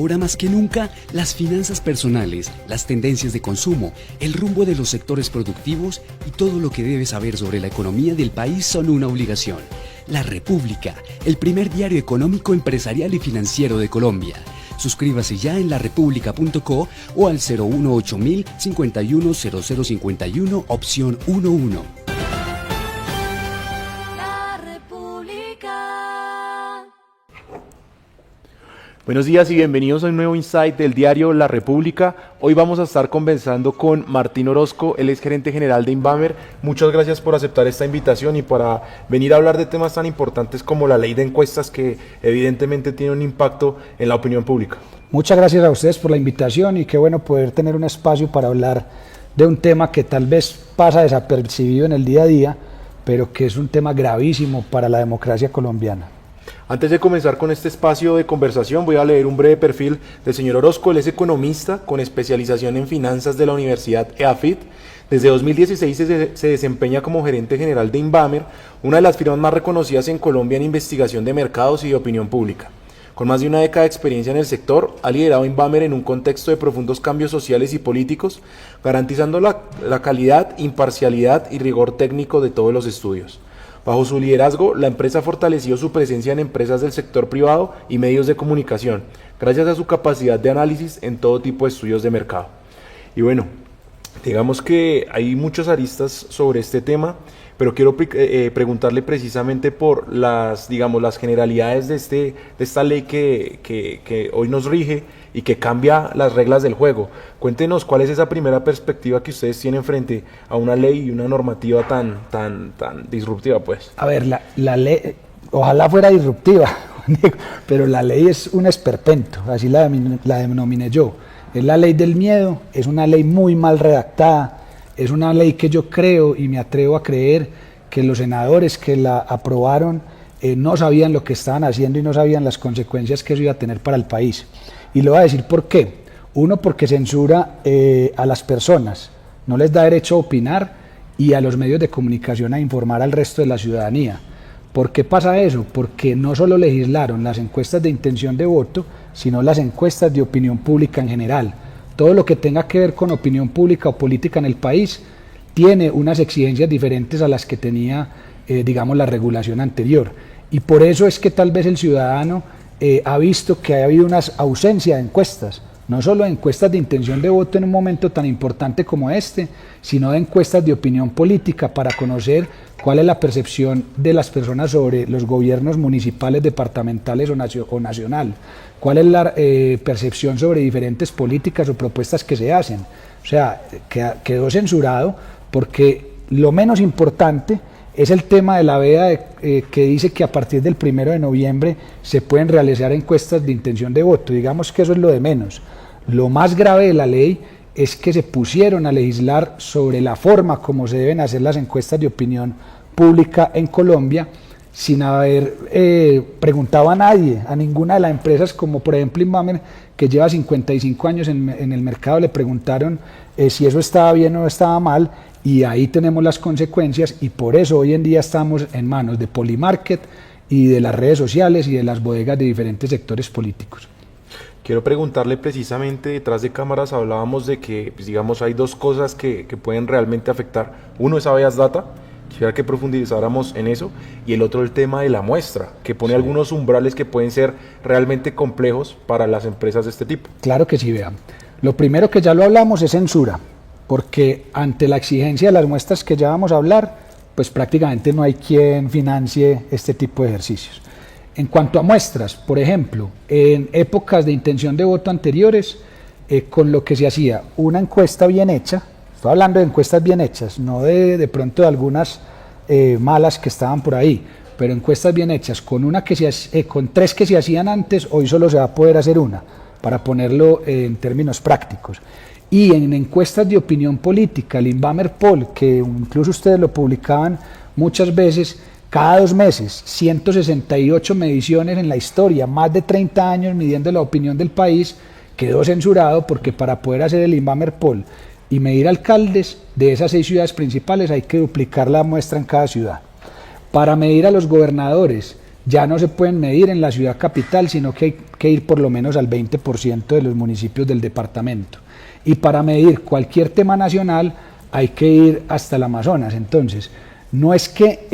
Ahora más que nunca, las finanzas personales, las tendencias de consumo, el rumbo de los sectores productivos y todo lo que debes saber sobre la economía del país son una obligación. La República, el primer diario económico, empresarial y financiero de Colombia. Suscríbase ya en larepublica.co o al 018 51 0051 opción 11. Buenos días y bienvenidos a un nuevo Insight del diario La República. Hoy vamos a estar conversando con Martín Orozco, él es gerente general de Invamer. Muchas gracias por aceptar esta invitación y para venir a hablar de temas tan importantes como la ley de encuestas, que evidentemente tiene un impacto en la opinión pública. Muchas gracias a ustedes por la invitación y qué bueno poder tener un espacio para hablar de un tema que tal vez pasa desapercibido en el día a día, pero que es un tema gravísimo para la democracia colombiana. Antes de comenzar con este espacio de conversación, voy a leer un breve perfil del señor Orozco. Él es economista con especialización en finanzas de la Universidad EAFIT. Desde 2016 se desempeña como gerente general de Invamer, una de las firmas más reconocidas en Colombia en investigación de mercados y de opinión pública. Con más de una década de experiencia en el sector, ha liderado Invamer en un contexto de profundos cambios sociales y políticos, garantizando la calidad, imparcialidad y rigor técnico de todos los estudios. Bajo su liderazgo, la empresa ha fortalecido su presencia en empresas del sector privado y medios de comunicación, gracias a su capacidad de análisis en todo tipo de estudios de mercado. Y bueno, digamos que hay muchos aristas sobre este tema, pero quiero preguntarle precisamente por las generalidades de esta ley que hoy nos rige y que cambia las reglas del juego. Cuéntenos cuál es esa primera perspectiva que ustedes tienen frente a una ley y una normativa tan disruptiva, pues. A ver, la ley, ojalá fuera disruptiva, pero la ley es un esperpento, así la denominé yo. Es la ley del miedo, es una ley muy mal redactada, es una ley que yo creo y me atrevo a creer que los senadores que la aprobaron no sabían lo que estaban haciendo y no sabían las consecuencias que eso iba a tener para el país. Y le voy a decir por qué. Uno, porque censura a las personas, no les da derecho a opinar, y a los medios de comunicación a informar al resto de la ciudadanía. ¿Por qué pasa eso? Porque no solo legislaron las encuestas de intención de voto, sino las encuestas de opinión pública en general. Todo lo que tenga que ver con opinión pública o política en el país tiene unas exigencias diferentes a las que tenía, la regulación anterior. Y por eso es que tal vez el ciudadano ha visto que ha habido una ausencia de encuestas, no solo de encuestas de intención de voto en un momento tan importante como este, sino de encuestas de opinión política para conocer cuál es la percepción de las personas sobre los gobiernos municipales, departamentales o nacional, cuál es la percepción sobre diferentes políticas o propuestas que se hacen. O sea, quedó censurado porque lo menos importante es el tema de la veda que dice que a partir del 1 de noviembre se pueden realizar encuestas de intención de voto. Digamos que eso es lo de menos. Lo más grave de la ley es que se pusieron a legislar sobre la forma como se deben hacer las encuestas de opinión pública en Colombia, sin haber preguntado a nadie, a ninguna de las empresas, como por ejemplo Invamer, que lleva 55 años en el mercado, le preguntaron si eso estaba bien o estaba mal, y ahí tenemos las consecuencias, y por eso hoy en día estamos en manos de Polymarket y de las redes sociales y de las bodegas de diferentes sectores políticos. Quiero preguntarle precisamente, detrás de cámaras hablábamos de que, hay dos cosas que pueden realmente afectar. Uno es Habeas Data, quisiera que profundizáramos en eso, y el otro el tema de la muestra, que pone algunos umbrales que pueden ser realmente complejos para las empresas de este tipo. Claro que sí, vean. Lo primero que ya lo hablamos es censura, porque ante la exigencia de las muestras que ya vamos a hablar, pues prácticamente no hay quien financie este tipo de ejercicios. En cuanto a muestras, por ejemplo, en épocas de intención de voto anteriores, con lo que se hacía una encuesta bien hecha, estoy hablando de encuestas bien hechas, no de pronto de algunas malas que estaban por ahí, pero encuestas bien hechas, con tres que se hacían antes, hoy solo se va a poder hacer una, para ponerlo en términos prácticos. Y en encuestas de opinión política, el Invamer Poll, que incluso ustedes lo publicaban muchas veces, cada 2 meses, 168 mediciones en la historia, más de 30 años midiendo la opinión del país, quedó censurado porque para poder hacer el Invamer Poll y medir alcaldes de esas 6 ciudades principales hay que duplicar la muestra en cada ciudad. Para medir a los gobernadores ya no se pueden medir en la ciudad capital, sino que hay que ir por lo menos al 20% de los municipios del departamento. Y para medir cualquier tema nacional hay que ir hasta el Amazonas. Entonces, no es que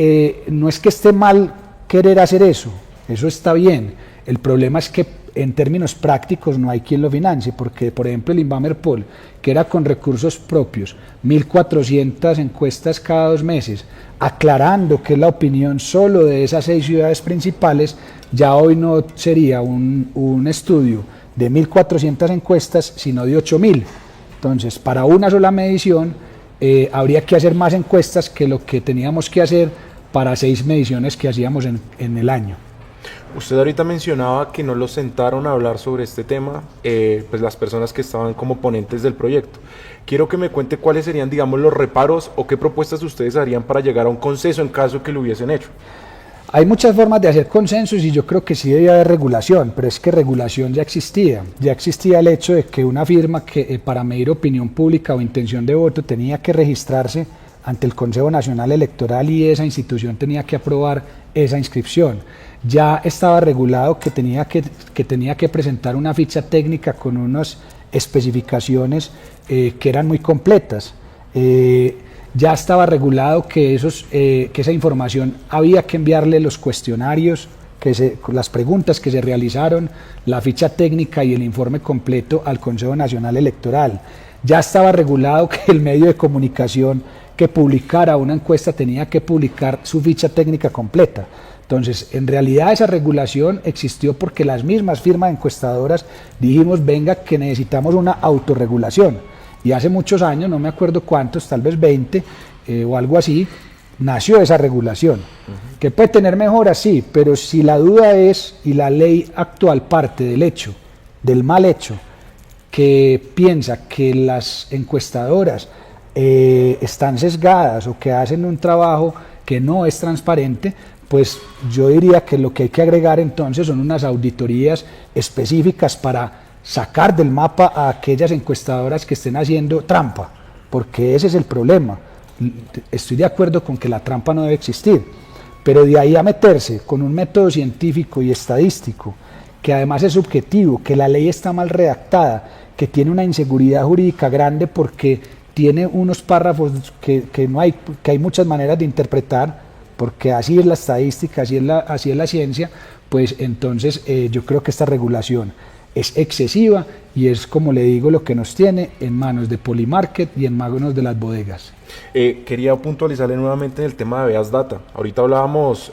esté mal querer hacer eso está bien. El problema es que en términos prácticos no hay quien lo financie, porque por ejemplo el Invamerpol, que era con recursos propios, 1.400 encuestas cada 2 meses, aclarando que es la opinión solo de esas 6 ciudades principales, ya hoy no sería un estudio de 1.400 encuestas, sino de 8.000. Entonces, para una sola medición, habría que hacer más encuestas que lo que teníamos que hacer para 6 mediciones que hacíamos en el año. Usted ahorita mencionaba que no los sentaron a hablar sobre este tema, pues las personas que estaban como ponentes del proyecto. Quiero que me cuente cuáles serían, digamos, los reparos o qué propuestas ustedes harían para llegar a un consenso en caso que lo hubiesen hecho. Hay muchas formas de hacer consensos y yo creo que sí debía haber regulación, pero es que regulación ya existía el hecho de que una firma que para medir opinión pública o intención de voto tenía que registrarse ante el Consejo Nacional Electoral y esa institución tenía que aprobar esa inscripción. Ya estaba regulado que tenía que presentar una ficha técnica con unas especificaciones que eran muy completas. Ya estaba regulado que esa información había que enviarle los cuestionarios, las preguntas que se realizaron, la ficha técnica y el informe completo al Consejo Nacional Electoral. Ya estaba regulado que el medio de comunicación que publicara una encuesta tenía que publicar su ficha técnica completa. Entonces, en realidad esa regulación existió porque las mismas firmas encuestadoras dijimos, venga, que necesitamos una autorregulación. Y hace muchos años, no me acuerdo cuántos, tal vez 20 o algo así, nació esa regulación. Que puede tener mejoras, sí, pero si la duda es, y la ley actual parte del mal hecho, que piensa que las encuestadoras están sesgadas o que hacen un trabajo que no es transparente, pues yo diría que lo que hay que agregar entonces son unas auditorías específicas para sacar del mapa a aquellas encuestadoras que estén haciendo trampa, porque ese es el problema. Estoy de acuerdo con que la trampa no debe existir, pero de ahí a meterse con un método científico y estadístico, que además es subjetivo, que la ley está mal redactada, que tiene una inseguridad jurídica grande porque tiene unos párrafos que hay muchas maneras de interpretar, porque así es la estadística, así es la ciencia, pues entonces yo creo que esta regulación es excesiva y es, como le digo, lo que nos tiene en manos de Polymarket y en manos de las bodegas. Quería puntualizarle nuevamente en el tema de Beas Data. Ahorita hablábamos,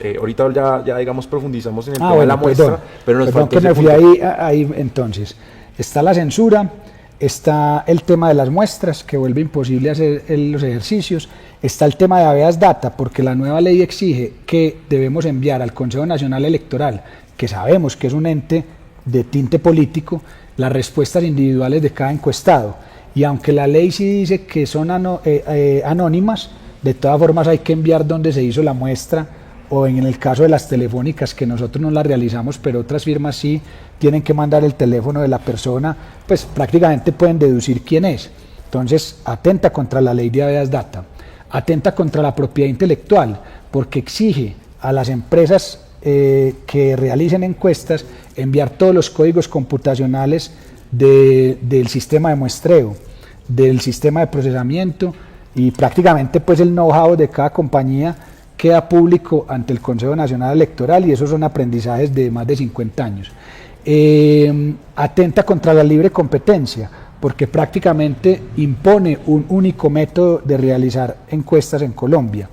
ya digamos profundizamos en el tema de la muestra, pero nos faltó que me fui ahí entonces. Está la censura, está el tema de las muestras, que vuelve imposible hacer los ejercicios, está el tema de Habeas Data, porque la nueva ley exige que debemos enviar al Consejo Nacional Electoral, que sabemos que es un ente de tinte político, las respuestas individuales de cada encuestado. Y aunque la ley sí dice que son anónimas, de todas formas hay que enviar dónde se hizo la muestra, o en el caso de las telefónicas, que nosotros no las realizamos, pero otras firmas sí tienen que mandar el teléfono de la persona, pues prácticamente pueden deducir quién es. Entonces, atenta contra la ley de Habeas Data, atenta contra la propiedad intelectual, porque exige a las empresas que realicen encuestas enviar todos los códigos computacionales del sistema de muestreo, del sistema de procesamiento, y prácticamente pues el know-how de cada compañía queda público ante el Consejo Nacional Electoral, y esos son aprendizajes de más de 50 años. Atenta contra la libre competencia, porque prácticamente impone un único método de realizar encuestas en Colombia.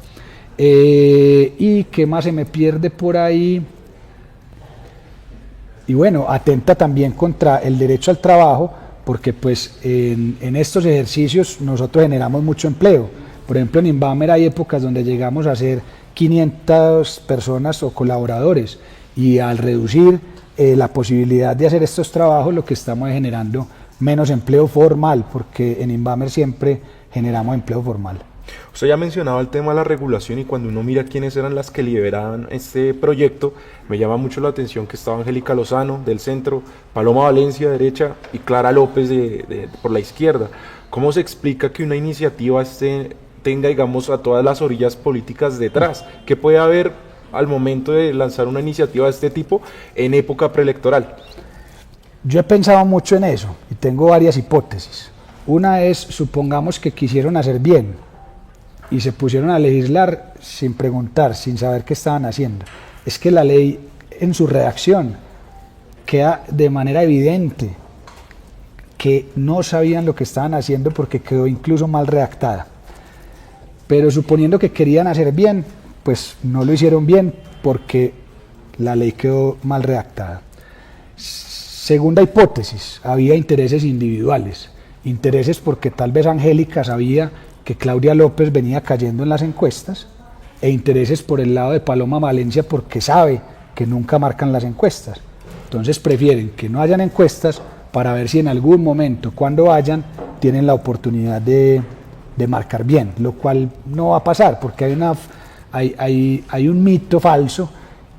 ¿Y qué más se me pierde por ahí? Y bueno, atenta también contra el derecho al trabajo, porque pues en estos ejercicios nosotros generamos mucho empleo. Por ejemplo, en Invamer hay épocas donde llegamos a ser 500 personas o colaboradores, y al reducir la posibilidad de hacer estos trabajos, lo que estamos es generando menos empleo formal, porque en Invamer siempre generamos empleo formal. Usted ya mencionaba el tema de la regulación, y cuando uno mira quiénes eran las que lideraban este proyecto, me llama mucho la atención que estaba Angélica Lozano del centro, Paloma Valencia derecha y Clara López por la izquierda. ¿Cómo se explica que una iniciativa tenga, digamos, a todas las orillas políticas detrás? ¿Qué puede haber al momento de lanzar una iniciativa de este tipo en época preelectoral? Yo he pensado mucho en eso y tengo varias hipótesis. Una es, supongamos que quisieron hacer bien y se pusieron a legislar sin preguntar, sin saber qué estaban haciendo. Es que la ley en su redacción queda de manera evidente que no sabían lo que estaban haciendo porque quedó incluso mal redactada. Pero suponiendo que querían hacer bien, pues no lo hicieron bien porque la ley quedó mal redactada. Segunda hipótesis, había intereses individuales, intereses porque tal vez Angélica sabía que Claudia López venía cayendo en las encuestas, e intereses por el lado de Paloma Valencia porque sabe que nunca marcan las encuestas. Entonces prefieren que no hayan encuestas para ver si en algún momento, cuando hayan, tienen la oportunidad de marcar bien, lo cual no va a pasar porque hay un mito falso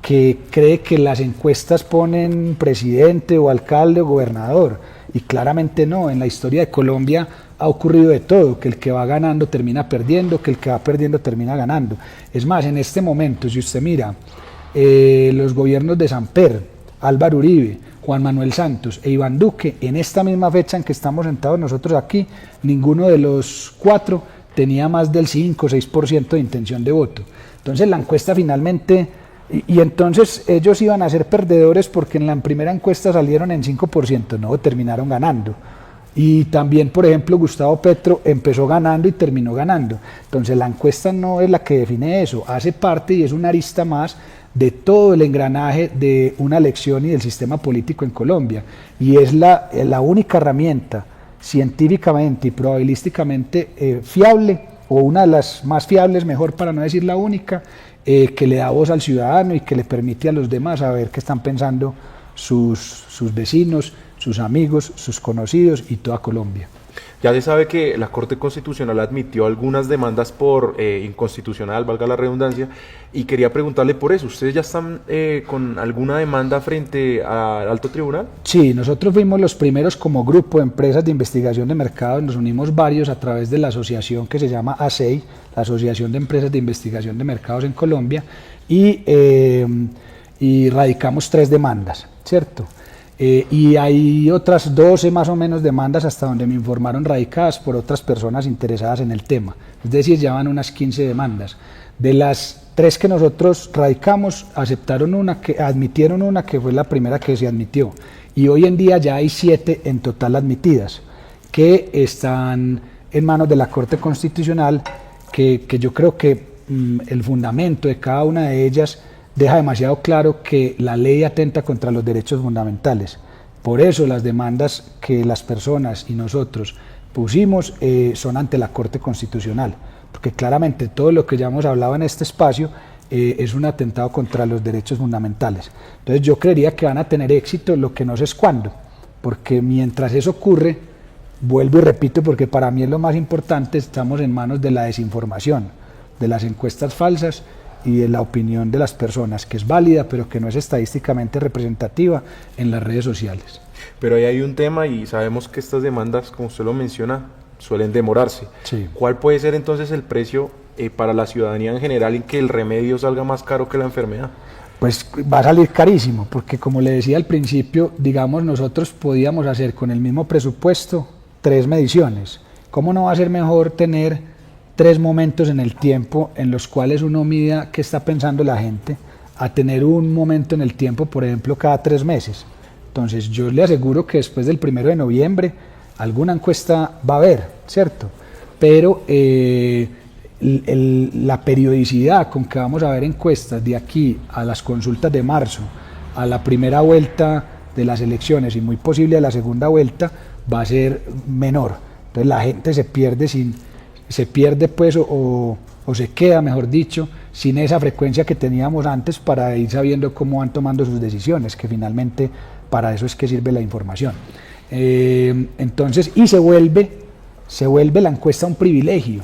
que cree que las encuestas ponen presidente o alcalde o gobernador, y claramente no. En la historia de Colombia ha ocurrido de todo, que el que va ganando termina perdiendo, que el que va perdiendo termina ganando. Es más, en este momento, si usted mira los gobiernos de Samper, Álvaro Uribe, Juan Manuel Santos e Iván Duque, en esta misma fecha en que estamos sentados nosotros aquí, ninguno de los cuatro tenía más del 5 o 6% de intención de voto. Entonces la encuesta finalmente, y entonces ellos iban a ser perdedores porque en la primera encuesta salieron en 5%, no, terminaron ganando. Y también, por ejemplo, Gustavo Petro empezó ganando y terminó ganando. Entonces la encuesta no es la que define eso, hace parte y es una arista más de todo el engranaje de una elección y del sistema político en Colombia. Y es la única herramienta científicamente y probabilísticamente fiable, o una de las más fiables, mejor para no decir la única, que le da voz al ciudadano y que le permite a los demás saber qué están pensando sus vecinos, sus amigos, sus conocidos y toda Colombia. Ya se sabe que la Corte Constitucional admitió algunas demandas por inconstitucional, valga la redundancia, y quería preguntarle por eso. ¿Ustedes ya están con alguna demanda frente al Alto Tribunal? Sí, nosotros fuimos los primeros como grupo de empresas de investigación de mercado, nos unimos varios a través de la asociación que se llama ASEI, la Asociación de Empresas de Investigación de Mercados en Colombia, y radicamos 3 demandas, ¿cierto? Y hay otras 12 más o menos demandas, hasta donde me informaron, radicadas por otras personas interesadas en el tema. Es decir, ya van unas 15 demandas. De las 3 que nosotros radicamos, admitieron una que fue la primera que se admitió. Y hoy en día ya hay 7 en total admitidas, que están en manos de la Corte Constitucional, que yo creo que el fundamento de cada una de ellas deja demasiado claro que la ley atenta contra los derechos fundamentales. Por eso las demandas que las personas y nosotros pusimos son ante la Corte Constitucional, porque claramente todo lo que ya hemos hablado en este espacio es un atentado contra los derechos fundamentales. Entonces yo creería que van a tener éxito, lo que no sé es cuándo, porque mientras eso ocurre, vuelvo y repito, porque para mí es lo más importante, estamos en manos de la desinformación, de las encuestas falsas y de la opinión de las personas, que es válida, pero que no es estadísticamente representativa en las redes sociales. Pero ahí hay un tema y sabemos que estas demandas, como usted lo menciona, suelen demorarse. Sí. ¿Cuál puede ser entonces el precio para la ciudadanía en general en que el remedio salga más caro que la enfermedad? Pues va a salir carísimo, porque como le decía al principio, digamos, nosotros podíamos hacer con el mismo presupuesto 3 mediciones. ¿Cómo no va a ser mejor tener 3 momentos en el tiempo en los cuales uno mida qué está pensando la gente, a tener un momento en el tiempo, por ejemplo, cada 3 meses? Entonces yo le aseguro que después del 1 de noviembre alguna encuesta va a haber, ¿cierto? Pero la periodicidad con que vamos a ver encuestas de aquí a las consultas de marzo, a la primera vuelta de las elecciones y muy posible a la segunda vuelta, va a ser menor. Entonces la gente se pierde pues o se queda, mejor dicho, sin esa frecuencia que teníamos antes para ir sabiendo cómo van tomando sus decisiones, que finalmente para eso es que sirve la información. Entonces, y se vuelve la encuesta un privilegio,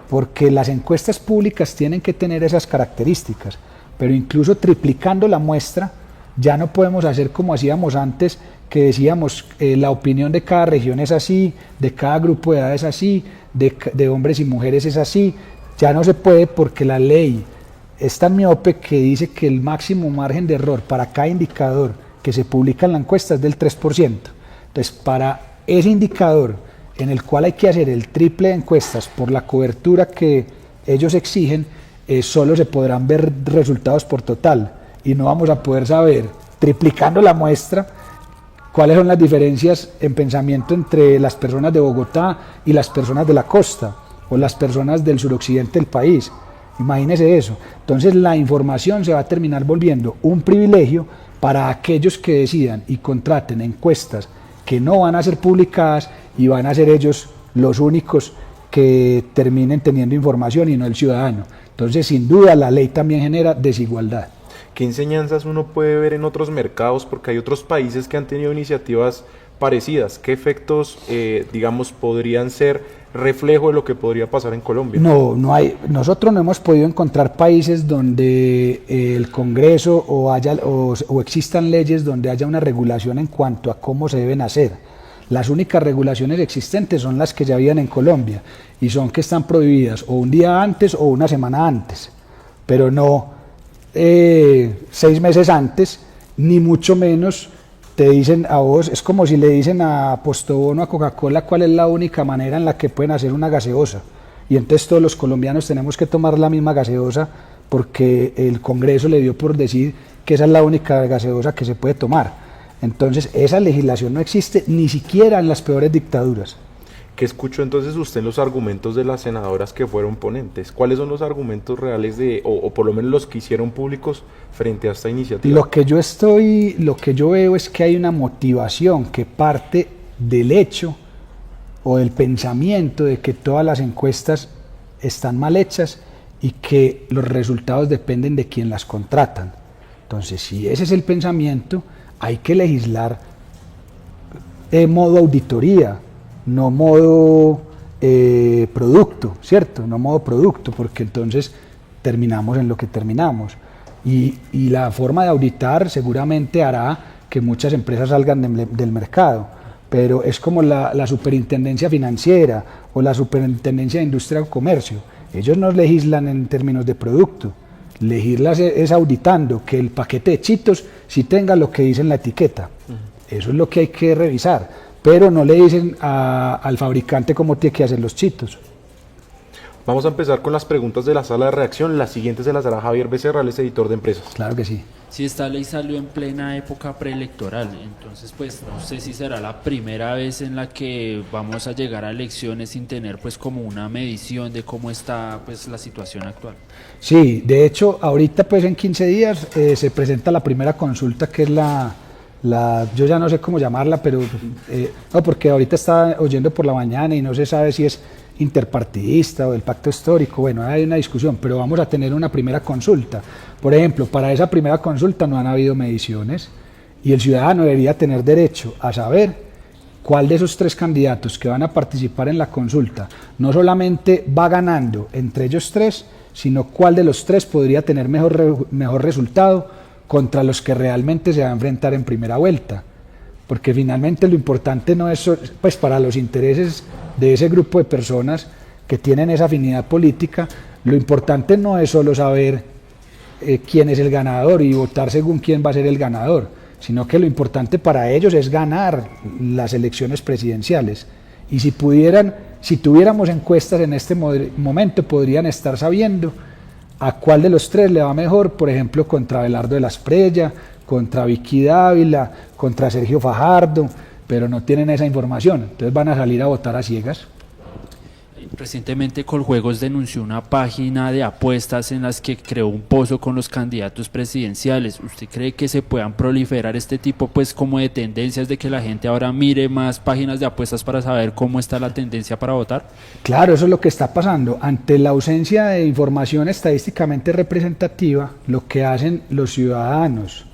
porque las encuestas públicas tienen que tener esas características, pero incluso triplicando la muestra, ya no podemos hacer como hacíamos antes, que decíamos la opinión de cada región es así, de cada grupo de edad es así, de hombres y mujeres es así. Ya no se puede, porque la ley es tan miope que dice que el máximo margen de error para cada indicador que se publica en la encuesta es del 3%. Entonces, para ese indicador en el cual hay que hacer el triple de encuestas por la cobertura que ellos exigen, solo se podrán ver resultados por total y no vamos a poder saber, triplicando la muestra, cuáles son las diferencias en pensamiento entre las personas de Bogotá y las personas de la costa o las personas del suroccidente del país. Imagínese eso. Entonces la información se va a terminar volviendo un privilegio para aquellos que decidan y contraten encuestas que no van a ser publicadas y van a ser ellos los únicos que terminen teniendo información y no el ciudadano. Entonces, sin duda, la ley también genera desigualdad. ¿Qué enseñanzas uno puede ver en otros mercados? Porque hay otros países que han tenido iniciativas parecidas. ¿Qué efectos, digamos, podrían ser reflejo de lo que podría pasar en Colombia? No hay. Nosotros no hemos podido encontrar países donde el Congreso o existan leyes donde haya una regulación en cuanto a cómo se deben hacer. Las únicas regulaciones existentes son las que ya habían en Colombia y son que están prohibidas o un día antes o una semana antes, pero no 6 meses antes, ni mucho menos te dicen a vos. Es como si le dicen a Postobón o a Coca-Cola cuál es la única manera en la que pueden hacer una gaseosa, y entonces todos los colombianos tenemos que tomar la misma gaseosa porque el Congreso le dio por decir que esa es la única gaseosa que se puede tomar. Entonces esa legislación no existe ni siquiera en las peores dictaduras. ¿Qué escuchó entonces usted en los argumentos de las senadoras que fueron ponentes? ¿Cuáles son los argumentos reales o por lo menos los que hicieron públicos frente a esta iniciativa? Lo que yo veo es que hay una motivación que parte del hecho o del pensamiento de que todas las encuestas están mal hechas y que los resultados dependen de quien las contratan. Entonces, si ese es el pensamiento, hay que legislar de modo auditoría, no modo producto, ¿cierto? No modo producto, porque entonces terminamos en lo que terminamos. Y la forma de auditar seguramente hará que muchas empresas salgan del mercado, pero es como la Superintendencia Financiera o la Superintendencia de Industria y Comercio. Ellos no legislan en términos de producto. Legislar es auditando que el paquete de Cheetos sí tenga lo que dice en la etiqueta. Eso es lo que hay que revisar, pero no le dicen al fabricante cómo tiene que hacer los Cheetos. Vamos a empezar con las preguntas de la sala de redacción. La siguiente se las hará Javier Becerra, él es editor de Empresas. Claro que sí. Si esta ley salió en plena época preelectoral, entonces pues no sé si será la primera vez en la que vamos a llegar a elecciones sin tener pues como una medición de cómo está pues la situación actual. Sí, de hecho ahorita pues en 15 días se presenta la primera consulta, que es yo ya no sé cómo llamarla, pero no, porque ahorita estaba oyendo por la mañana y no se sabe si es interpartidista o del pacto histórico. Bueno, hay una discusión, pero vamos a tener una primera consulta. Por ejemplo, para esa primera consulta no han habido mediciones y el ciudadano debería tener derecho a saber cuál de esos 3 candidatos que van a participar en la consulta no solamente va ganando entre ellos 3, sino cuál de los 3 podría tener mejor resultado contra los que realmente se va a enfrentar en primera vuelta. Porque finalmente lo importante no es, pues para los intereses de ese grupo de personas que tienen esa afinidad política, lo importante no es solo saber quién es el ganador y votar según quién va a ser el ganador, sino que lo importante para ellos es ganar las elecciones presidenciales. Y si tuviéramos encuestas en este momento, podrían estar sabiendo a cuál de los 3 le va mejor, por ejemplo, contra Abelardo de la Espriella, contra Vicky Dávila, contra Sergio Fajardo, pero no tienen esa información, entonces van a salir a votar a ciegas. Recientemente Coljuegos denunció una página de apuestas en las que creó un pozo con los candidatos presidenciales. ¿Usted cree que se puedan proliferar este tipo pues como de tendencias de que la gente ahora mire más páginas de apuestas para saber cómo está la tendencia para votar? Claro, eso es lo que está pasando. Ante la ausencia de información estadísticamente representativa, lo que hacen los ciudadanos,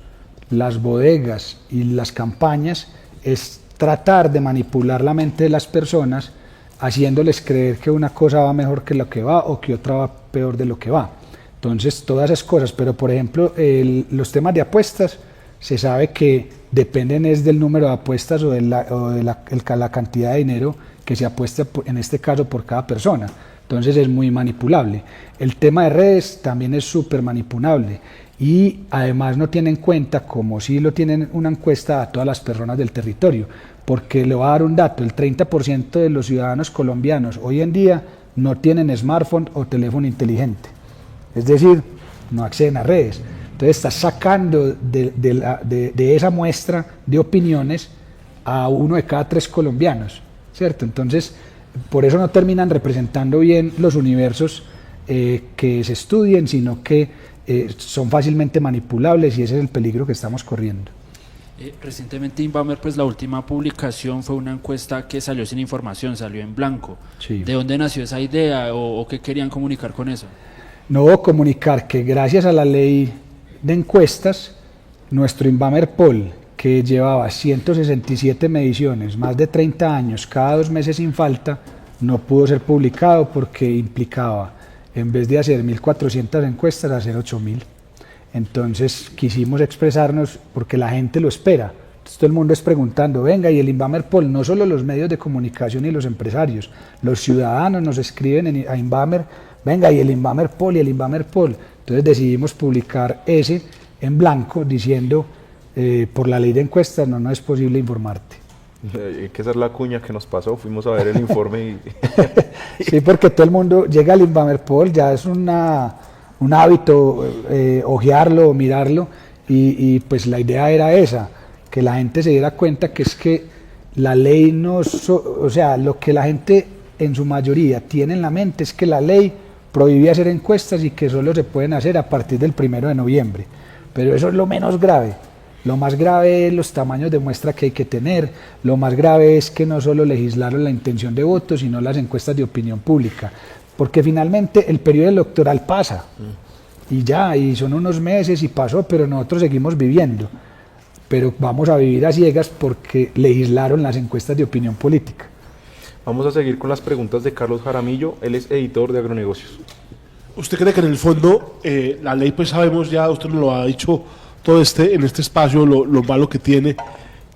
las bodegas y las campañas es tratar de manipular la mente de las personas, haciéndoles creer que una cosa va mejor que lo que va o que otra va peor de lo que va. Entonces, todas esas cosas, pero por ejemplo, los temas de apuestas, se sabe que dependen es del número de apuestas o de la cantidad de dinero que se apuesta, en este caso, por cada persona. entonces es muy manipulable. El tema de redes también es súper manipulable y además no tiene en cuenta, como si lo tienen una encuesta, a todas las personas del territorio, porque le voy a dar un dato: el 30% de los ciudadanos colombianos hoy en día no tienen smartphone o teléfono inteligente, es decir, no acceden a redes. Entonces estás sacando de esa muestra de opiniones a 1 de cada 3 colombianos, ¿cierto? Entonces, por eso no terminan representando bien los universos que se estudien, sino que son fácilmente manipulables, y ese es el peligro que estamos corriendo. Recientemente Inbamer, pues la última publicación fue una encuesta que salió sin información, salió en blanco. Sí. ¿De dónde nació esa idea o qué querían comunicar con eso? No, comunicar que gracias a la ley de encuestas, nuestro Inbamer Poll, que llevaba 167 mediciones, más de 30 años, cada 2 meses sin falta, no pudo ser publicado porque implicaba, en vez de hacer 1.400 encuestas, hacer 8.000. Entonces quisimos expresarnos porque la gente lo espera. Entonces, todo el mundo es preguntando, venga, y el Inbamer Poll, no solo los medios de comunicación y los empresarios, los ciudadanos nos escriben a Inbamer, venga, y el Inbamer Poll, y el Inbamer Poll. Entonces decidimos publicar ese en blanco diciendo, por la ley de encuestas no es posible informarte. Hay que hacer la cuña que nos pasó, fuimos a ver el informe y... Sí, porque todo el mundo llega al Inbamer Poll, ya es un hábito ojearlo, mirarlo, y pues la idea era esa, que la gente se diera cuenta que es que la ley o sea, lo que la gente en su mayoría tiene en la mente es que la ley prohibía hacer encuestas y que solo se pueden hacer a partir del 1 de noviembre. Pero eso es lo menos grave. Lo más grave es los tamaños de muestra que hay que tener. Lo más grave es que no solo legislaron la intención de voto, sino las encuestas de opinión pública. Porque finalmente el periodo electoral pasa. Y ya, y son unos meses y pasó, pero nosotros seguimos viviendo. Pero vamos a vivir a ciegas porque legislaron las encuestas de opinión política. Vamos a seguir con las preguntas de Carlos Jaramillo, él es editor de Agronegocios. ¿Usted cree que en el fondo la ley, pues sabemos ya, usted nos lo ha dicho todo en este espacio, lo malo que tiene,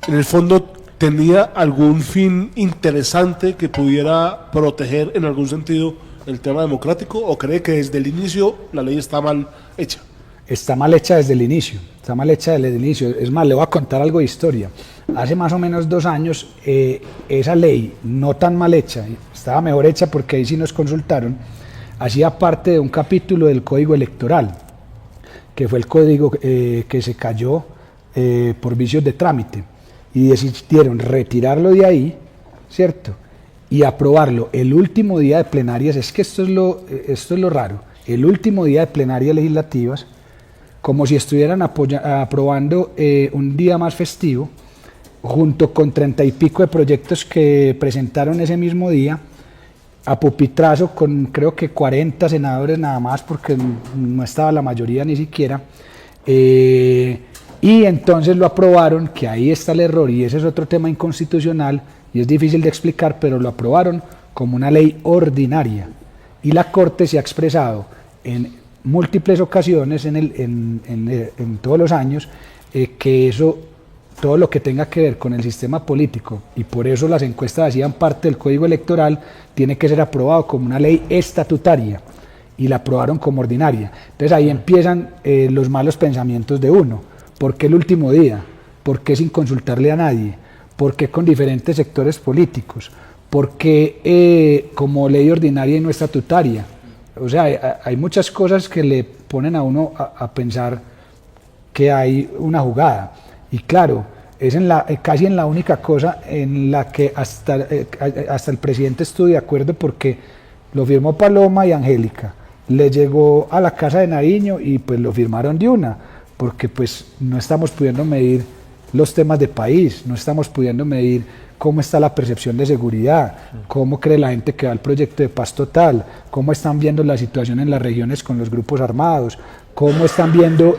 en el fondo tenía algún fin interesante que pudiera proteger en algún sentido el tema democrático, o cree que desde el inicio la ley está mal hecha? Está mal hecha desde el inicio, está mal hecha desde el inicio. Es más, le voy a contar algo de historia. Hace más o menos 2 años, esa ley, no tan mal hecha, estaba mejor hecha porque ahí sí nos consultaron, hacía parte de un capítulo del Código Electoral, que fue el código que se cayó por vicios de trámite, y decidieron retirarlo de ahí, ¿cierto? Y aprobarlo el último día de plenarias. Es que esto es lo raro, el último día de plenarias legislativas, como si estuvieran aprobando un día más festivo, junto con 30 y pico de proyectos que presentaron ese mismo día, a pupitrazo, con creo que 40 senadores nada más, porque no estaba la mayoría ni siquiera, y entonces lo aprobaron, que ahí está el error, y ese es otro tema inconstitucional, y es difícil de explicar, pero lo aprobaron como una ley ordinaria, y la Corte se ha expresado en múltiples ocasiones en todos los años, que eso, todo lo que tenga que ver con el sistema político, y por eso las encuestas hacían parte del Código Electoral, tiene que ser aprobado como una ley estatutaria, y la aprobaron como ordinaria. Entonces ahí empiezan los malos pensamientos de uno. ¿Por qué el último día? ¿Por qué sin consultarle a nadie? ¿Por qué con diferentes sectores políticos? ¿Por qué como ley ordinaria y no estatutaria? O sea, hay muchas cosas que le ponen a uno a pensar que hay una jugada. Y claro, es casi en la única cosa en la que hasta el presidente estuvo de acuerdo, porque lo firmó Paloma y Angélica. Le llegó a la Casa de Nariño y pues lo firmaron de una, porque pues no estamos pudiendo medir los temas de país, no estamos pudiendo medir cómo está la percepción de seguridad, cómo cree la gente que va al proyecto de paz total, cómo están viendo la situación en las regiones con los grupos armados, cómo están viendo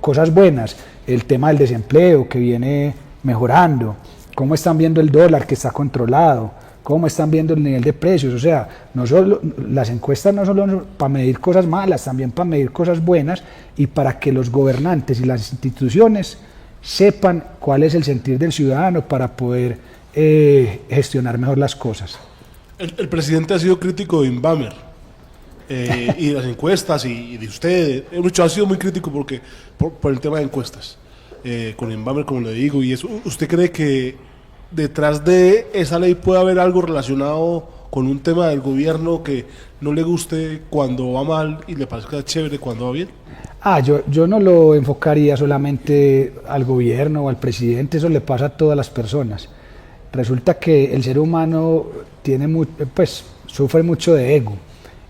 cosas buenas, el tema del desempleo que viene mejorando, cómo están viendo el dólar que está controlado, cómo están viendo el nivel de precios. O sea, no solo, las encuestas no solo para medir cosas malas, también para medir cosas buenas, y para que los gobernantes y las instituciones sepan cuál es el sentir del ciudadano para poder gestionar mejor las cosas. El presidente ha sido crítico de Inbamer y de las encuestas y de usted. Ha sido muy crítico por el tema de encuestas con Inbamer, como le digo. Y eso, ¿usted cree que detrás de esa ley puede haber algo relacionado con un tema del gobierno que no le guste cuando va mal y le parezca chévere cuando va bien? Yo no lo enfocaría solamente al gobierno o al presidente, eso le pasa a todas las personas. Resulta que el ser humano sufre mucho de ego,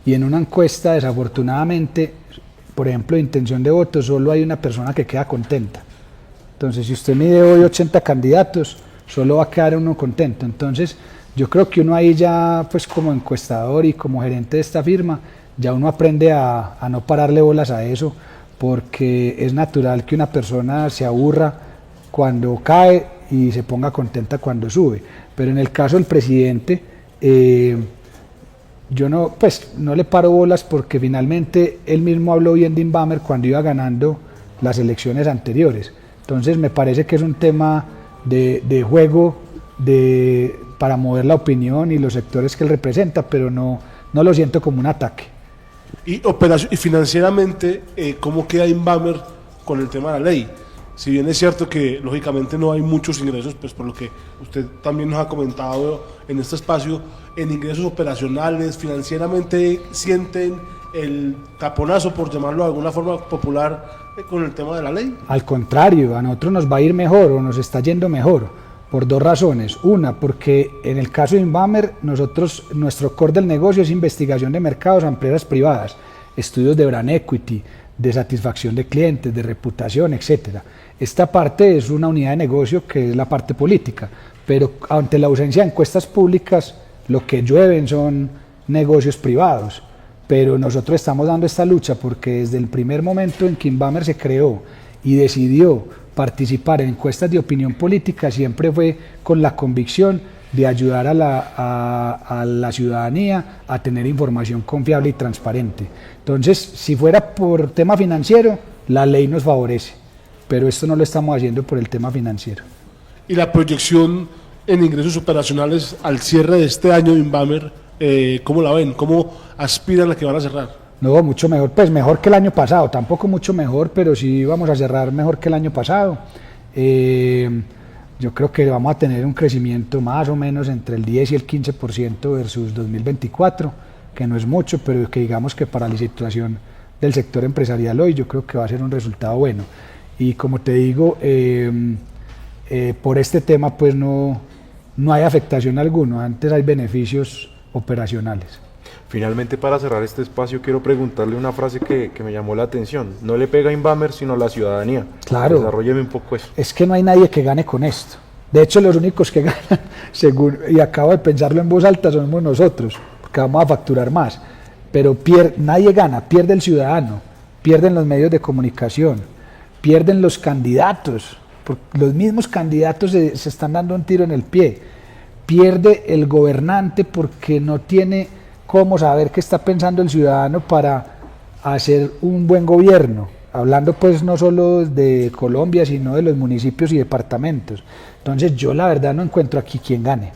y en una encuesta, desafortunadamente, por ejemplo, de intención de voto, solo hay una persona que queda contenta. Entonces, si usted mide hoy 80 candidatos, solo va a quedar uno contento. Entonces, yo creo que uno ahí ya, pues como encuestador y como gerente de esta firma, ya uno aprende a no pararle bolas a eso, porque es natural que una persona se aburra cuando cae y se ponga contenta cuando sube. Pero en el caso del presidente, yo no le paro bolas, porque finalmente él mismo habló bien de Inbamer cuando iba ganando las elecciones anteriores. Entonces me parece que es un tema de juego para mover la opinión y los sectores que él representa, pero no lo siento como un ataque. Y financieramente, ¿cómo queda Inbamer con el tema de la ley? Si bien es cierto que lógicamente no hay muchos ingresos, pues por lo que usted también nos ha comentado en este espacio, en ingresos operacionales, financieramente sienten el taponazo, por llamarlo de alguna forma popular, con el tema de la ley. Al contrario, a nosotros nos va a ir mejor, o nos está yendo mejor, por dos razones. Una, porque en el caso de Inbamer, nuestro core del negocio es investigación de mercados a empresas privadas, estudios de brand equity, de satisfacción de clientes, de reputación, etcétera. Esta parte es una unidad de negocio que es la parte política, pero ante la ausencia de encuestas públicas, lo que llueven son negocios privados. Pero nosotros estamos dando esta lucha porque desde el primer momento en que Inbamer se creó y decidió participar en encuestas de opinión política, siempre fue con la convicción de ayudar a la ciudadanía a tener información confiable y transparente. Entonces, si fuera por tema financiero, la ley nos favorece, pero esto no lo estamos haciendo por el tema financiero. Y la proyección en ingresos operacionales al cierre de este año de Inbamer, ¿cómo la ven? ¿Cómo aspiran a que van a cerrar? No, mucho mejor, pues mejor que el año pasado, tampoco mucho mejor, pero sí vamos a cerrar mejor que el año pasado. Yo creo que vamos a tener un crecimiento más o menos entre el 10 y el 15% versus 2024, que no es mucho, pero que digamos que para la situación del sector empresarial hoy, yo creo que va a ser un resultado bueno. Y como te digo, por este tema pues no hay afectación alguna, antes hay beneficios operacionales. Finalmente, para cerrar este espacio, quiero preguntarle una frase que me llamó la atención. No le pega a Inbamer, sino a la ciudadanía. Claro. Desarrólleme un poco eso. Es que no hay nadie que gane con esto. De hecho, los únicos que ganan, y acabo de pensarlo en voz alta, somos nosotros, porque vamos a facturar más. Pero nadie gana, pierde el ciudadano, pierden los medios de comunicación, pierden los candidatos, porque los mismos candidatos se están dando un tiro en el pie. Pierde el gobernante porque no tiene cómo saber qué está pensando el ciudadano para hacer un buen gobierno, hablando pues no solo de Colombia, sino de los municipios y departamentos. Entonces yo la verdad no encuentro aquí quién gane.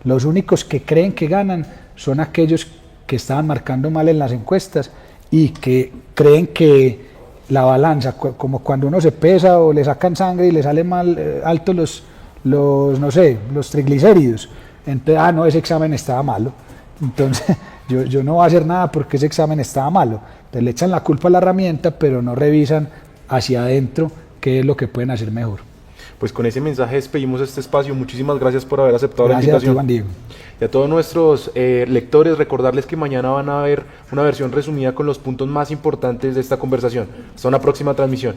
Los únicos que creen que ganan son aquellos que estaban marcando mal en las encuestas y que creen que la balanza, como cuando uno se pesa o le sacan sangre y le sale mal alto los triglicéridos, entonces, no, ese examen estaba malo. Entonces yo no voy a hacer nada porque ese examen estaba malo. Entonces le echan la culpa a la herramienta, pero no revisan hacia adentro qué es lo que pueden hacer mejor. Pues con ese mensaje despedimos este espacio. Muchísimas gracias por haber aceptado la invitación. Gracias a ti, Juan Diego. Y a todos nuestros lectores, recordarles que mañana van a ver una versión resumida con los puntos más importantes de esta conversación. Hasta una próxima transmisión.